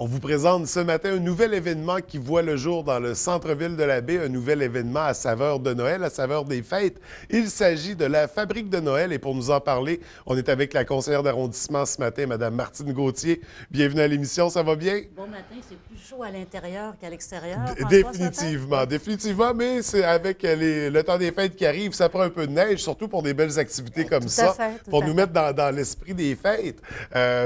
On vous présente ce matin un nouvel événement qui voit le jour dans le centre-ville de la Baie, un nouvel événement à saveur de Noël, à saveur des fêtes. Il s'agit de la Fabrique de Noël et pour nous en parler, on est avec la conseillère d'arrondissement ce matin, Mme Martine Gauthier. Bienvenue à l'émission, ça va bien? Bon matin, c'est plus chaud à l'intérieur qu'à l'extérieur, François, Définitivement, définitivement, mais c'est avec le temps des fêtes qui arrive, ça prend un peu de neige, surtout pour des belles activités comme tout ça, à fait, tout pour à nous fait. mettre dans l'esprit des fêtes.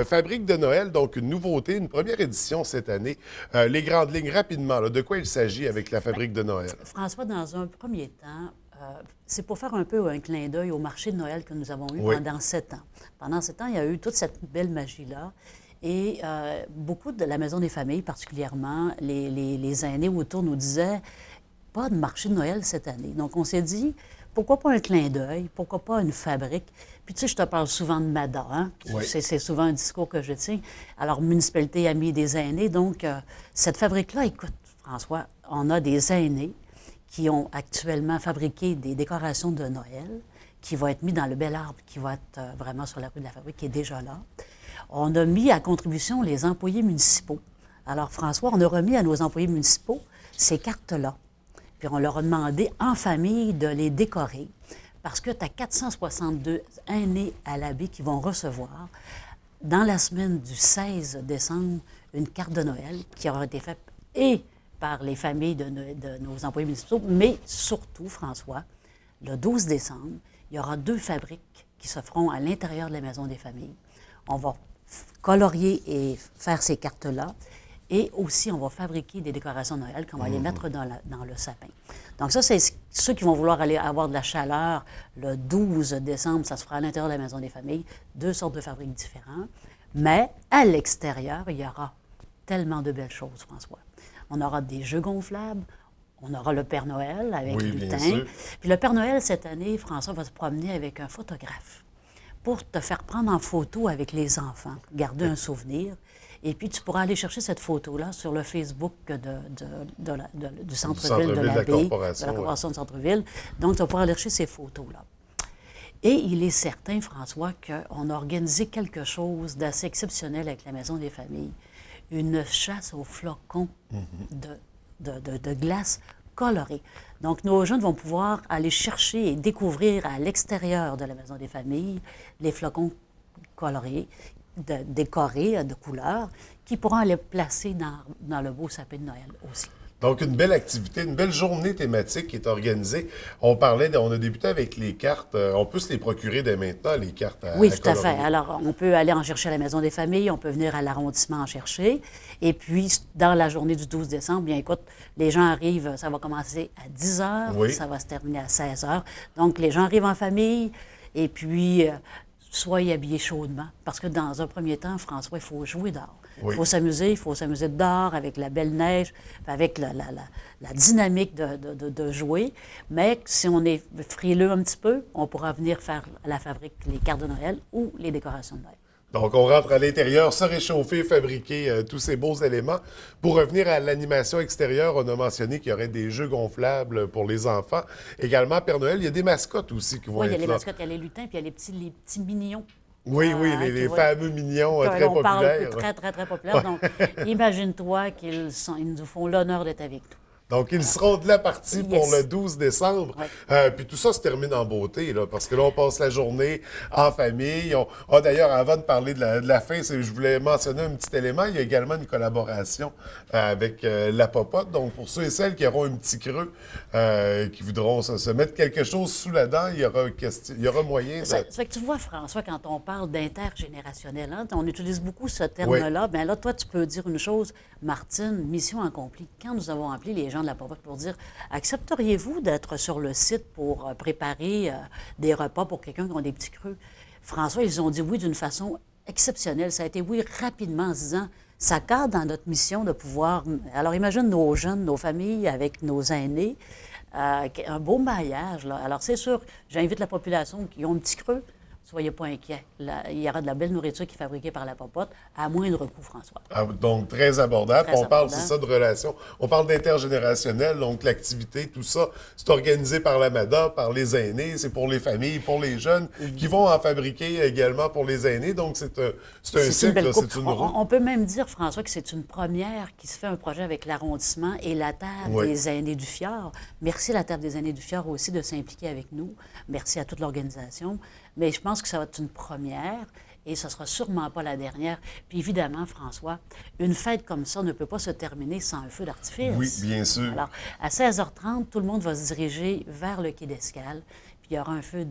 Fabrique de Noël, donc une nouveauté, une première édition cette année. Les grandes lignes, rapidement, là, de quoi il s'agit avec la Fabrique de Noël? François, dans un premier temps, c'est pour faire un peu un clin d'œil au marché de Noël que nous avons eu Oui. pendant 7 ans. Pendant 7 ans, il y a eu toute cette belle magie-là. Et beaucoup de la Maison des familles, particulièrement, les aînés autour nous disaient pas de marché de Noël cette année. Donc, on s'est dit, pourquoi pas un clin d'œil? Pourquoi pas une fabrique? Puis, tu sais, je te parle souvent de MADA, hein? Oui. C'est souvent un discours que je tiens. Alors, municipalité amie des aînés. Donc, cette fabrique-là, écoute, François, on a des aînés qui ont actuellement fabriqué des décorations de Noël qui vont être mis dans le bel arbre qui va être vraiment sur la rue de la Fabrique, qui est déjà là. On a mis à contribution les employés municipaux. Alors, François, on a remis à nos employés municipaux ces cartes-là. Puis on leur a demandé en famille de les décorer parce que tu as 462 aînés à l'abbaye qui vont recevoir, dans la semaine du 16 décembre, une carte de Noël qui aura été faite et par les familles de nos employés municipaux, mais surtout, François, le 12 décembre, il y aura 2 fabriques qui se feront à l'intérieur de la Maison des familles. On va colorier et faire ces cartes-là. Et aussi, on va fabriquer des décorations de Noël qu'on va les mettre dans le sapin. Donc ça, c'est ceux qui vont vouloir aller avoir de la chaleur le 12 décembre, ça se fera à l'intérieur de la Maison des familles, 2 sortes de fabriques différentes. Mais à l'extérieur, il y aura tellement de belles choses, François. On aura des jeux gonflables, on aura le Père Noël avec Oui, lutin. bien sûr. Puis le Père Noël, cette année, François va se promener avec un photographe pour te faire prendre en photo avec les enfants, garder un souvenir. Et puis, tu pourras aller chercher cette photo-là sur le Facebook du centre-ville de la Baie, de la corporation de centre-ville. Donc, tu vas pouvoir aller chercher ces photos-là. Et il est certain, François, qu'on a organisé quelque chose d'assez exceptionnel avec la Maison des familles. Une chasse aux flocons de glace colorée. Donc, nos jeunes vont pouvoir aller chercher et découvrir à l'extérieur de la Maison des familles les flocons colorés, décorés de couleurs, qui pourront aller placer dans le beau sapin de Noël aussi. Donc, une belle activité, une belle journée thématique qui est organisée. On a débuté avec les cartes. On peut se les procurer dès maintenant, les cartes à Oui, tout à colorier. fait. Alors, on peut aller en chercher à la Maison des familles, on peut venir à l'arrondissement en chercher. Et puis, dans la journée du 12 décembre, bien écoute, les gens arrivent, ça va commencer à 10 heures, Oui. ça va se terminer à 16 heures. Donc, les gens arrivent en famille et puis, soyez habillés chaudement. Parce que dans un premier temps, François, il faut jouer dehors. Oui. Il faut s'amuser dehors avec la belle neige, avec la dynamique de jouer. Mais si on est frileux un petit peu, on pourra venir faire à la fabrique les cartes de Noël ou les décorations de Noël. Donc, on rentre à l'intérieur, se réchauffer, fabriquer tous ces beaux éléments. Pour revenir à l'animation extérieure, on a mentionné qu'il y aurait des jeux gonflables pour les enfants. Également, Père Noël, il y a des mascottes aussi qui vont Oui, il y a être les là. mascottes, il y a les lutins, puis il y a les petits mignons. Oui, oui, les fameux mignons très On parle populaires. très, très, très populaires. Donc, imagine-toi ils nous font l'honneur d'être avec nous. Donc, ils seront de la partie pour Yes. le 12 décembre. Ouais. Puis tout ça se termine en beauté, là, parce que là, on passe la journée en famille. D'ailleurs, avant de parler de la fin, je voulais mentionner un petit élément. Il y a également une collaboration avec la Popote. Donc, pour ceux et celles qui auront un petit creux, qui voudront se mettre quelque chose sous la dent, il y aura moyen de... Ça fait que tu vois, François, quand on parle d'intergénérationnel, hein, on utilise beaucoup ce terme-là. Bien là, toi, tu peux dire une chose, Martine, mission accomplie. Quand nous avons appelé les gens de la Popote pour dire, accepteriez-vous d'être sur le site pour préparer des repas pour quelqu'un qui a des petits creux? François, ils ont dit oui d'une façon exceptionnelle. Ça a été oui rapidement en se disant, ça cadre dans notre mission de pouvoir... Alors, imagine nos jeunes, nos familles avec nos aînés, un beau maillage, là. Alors, c'est sûr, j'invite la population qui ont un petit creux, soyez pas inquiets. Il y aura de la belle nourriture qui est fabriquée par la popote à moindre coût, François. Ah, donc, très abordable. Très On parle, c'est abordable. ça, de relations. On parle d'intergénérationnel, donc l'activité, tout ça, c'est organisé par l'AMADA, par les aînés, c'est pour les familles, pour les jeunes, qui vont en fabriquer également pour les aînés. Donc, c'est un C'est une cycle, belle là, coupe. c'est une roue. On peut même dire, François, que c'est une première qui se fait un projet avec l'arrondissement et la table Oui. des aînés du Fjord. Merci à la table des aînés du Fjord aussi de s'impliquer avec nous. Merci à toute l'organisation. Mais je pense que ça va être une première et ce ne sera sûrement pas la dernière. Puis évidemment, François, une fête comme ça ne peut pas se terminer sans un feu d'artifice. Oui, bien sûr. Alors, à 16h30, tout le monde va se diriger vers le quai d'Escale. Puis il y aura un feu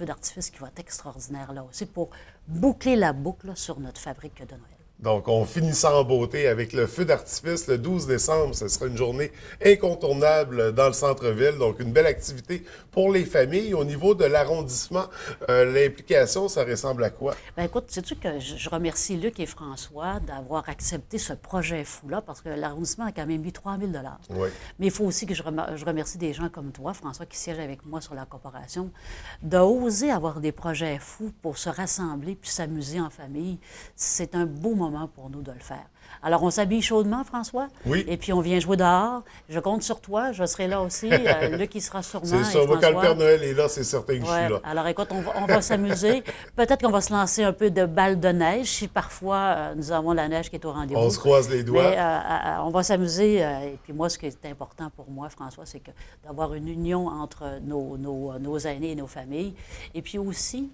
d'artifice qui va être extraordinaire là aussi pour boucler la boucle sur notre fabrique de Noël. Donc, on finit ça en beauté avec le feu d'artifice le 12 décembre. Ce sera une journée incontournable dans le centre-ville. Donc, une belle activité pour les familles. Au niveau de l'arrondissement, l'implication, ça ressemble à quoi? Bien, écoute, sais-tu que je remercie Luc et François d'avoir accepté ce projet fou-là parce que l'arrondissement a quand même mis 3 000 Oui. Mais il faut aussi que je remercie des gens comme toi, François, qui siègent avec moi sur la corporation, d'oser avoir des projets fous pour se rassembler puis s'amuser en famille. C'est un beau moment pour nous de le faire. Alors, on s'habille chaudement, François. Oui. Et puis, on vient jouer dehors. Je compte sur toi. Je serai là aussi. Luc, il sera sûrement. C'est ça. Et Moi, quand le François. Père Noël est là, c'est certain que je Ouais. suis là. Alors, écoute, on va s'amuser. Peut-être qu'on va se lancer un peu de balles de neige si parfois nous avons la neige qui est au rendez-vous. On se croise les doigts. Mais on va s'amuser. Et puis moi, ce qui est important pour moi, François, c'est d'avoir une union entre nos aînés et nos familles. Et puis aussi,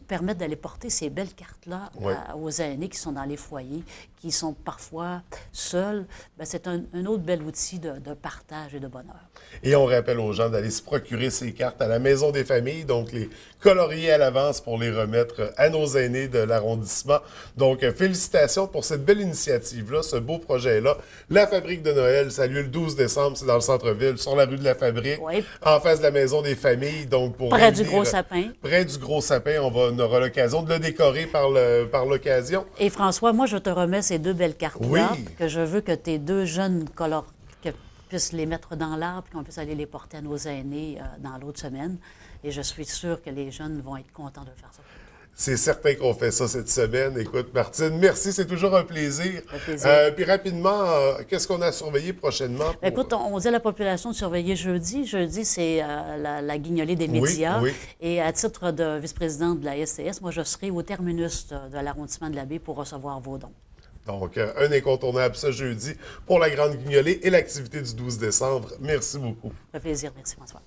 permettre d'aller porter ces belles cartes-là Oui. aux aînés qui sont dans les foyers, qui sont parfois seuls. Bien, c'est un autre bel outil de partage et de bonheur. Et on rappelle aux gens d'aller se procurer ces cartes à la Maison des familles, donc les colorier à l'avance pour les remettre à nos aînés de l'arrondissement. Donc, félicitations pour cette belle initiative-là, ce beau projet-là. La Fabrique de Noël, ça a lieu le 12 décembre, c'est dans le centre-ville, sur la rue de la Fabrique, Oui. en face de la Maison des familles. Donc, pour Près du réunir- gros sapin. Près du gros sapin, on aura l'occasion de le décorer par l'occasion. Et François, moi, je te remets ces deux belles cartes-là, Oui. que je veux que tes deux jeunes puissent les mettre dans l'arbre, qu'on puisse aller les porter à nos aînés dans l'autre semaine. Et je suis sûre que les jeunes vont être contents de faire ça. C'est certain qu'on fait ça cette semaine. Écoute, Martine, merci, c'est toujours un plaisir. Un plaisir. Puis rapidement, qu'est-ce qu'on a surveillé prochainement? Bien, écoute, on dit à la population de surveiller jeudi. Jeudi, c'est la guignolée des Oui, médias. oui. Et à titre de vice-présidente de la STS, moi, je serai au terminus de l'arrondissement de la Baie pour recevoir vos dons. Donc, un incontournable ce jeudi pour la Grande Guignolée et l'activité du 12 décembre. Merci beaucoup. Ça fait plaisir. Merci, François.